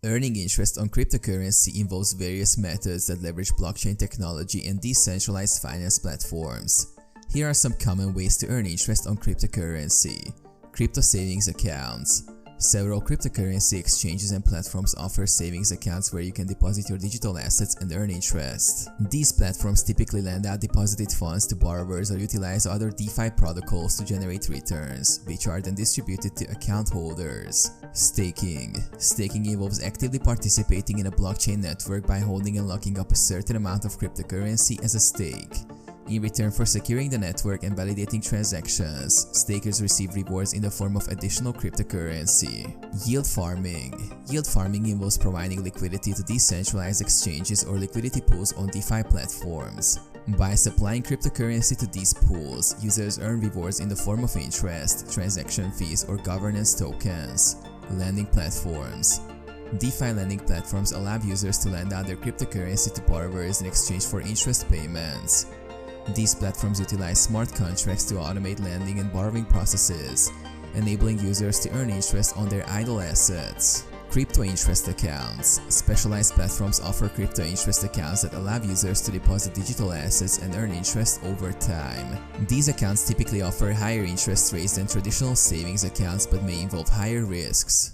Earning interest on cryptocurrency involves various methods that leverage blockchain technology and decentralized finance platforms. Here are some common ways to earn interest on cryptocurrency. Crypto savings accounts. Several cryptocurrency exchanges and platforms offer savings accounts where you can deposit your digital assets and earn interest. These platforms typically lend out deposited funds to borrowers or utilize other DeFi protocols to generate returns, which are then distributed to account holders. Staking. Staking involves actively participating in a blockchain network by holding and locking up a certain amount of cryptocurrency as a stake. In return for securing the network and validating transactions, stakers receive rewards in the form of additional cryptocurrency. Yield farming. Yield farming involves providing liquidity to decentralized exchanges or liquidity pools on DeFi platforms. By supplying cryptocurrency to these pools, users earn rewards in the form of interest, transaction fees, or governance tokens. Lending platforms. DeFi lending platforms allow users to lend out their cryptocurrency to borrowers in exchange for interest payments. These platforms utilize smart contracts to automate lending and borrowing processes, enabling users to earn interest on their idle assets. Crypto interest accounts. Specialized platforms offer crypto interest accounts that allow users to deposit digital assets and earn interest over time. These accounts typically offer higher interest rates than traditional savings accounts but may involve higher risks.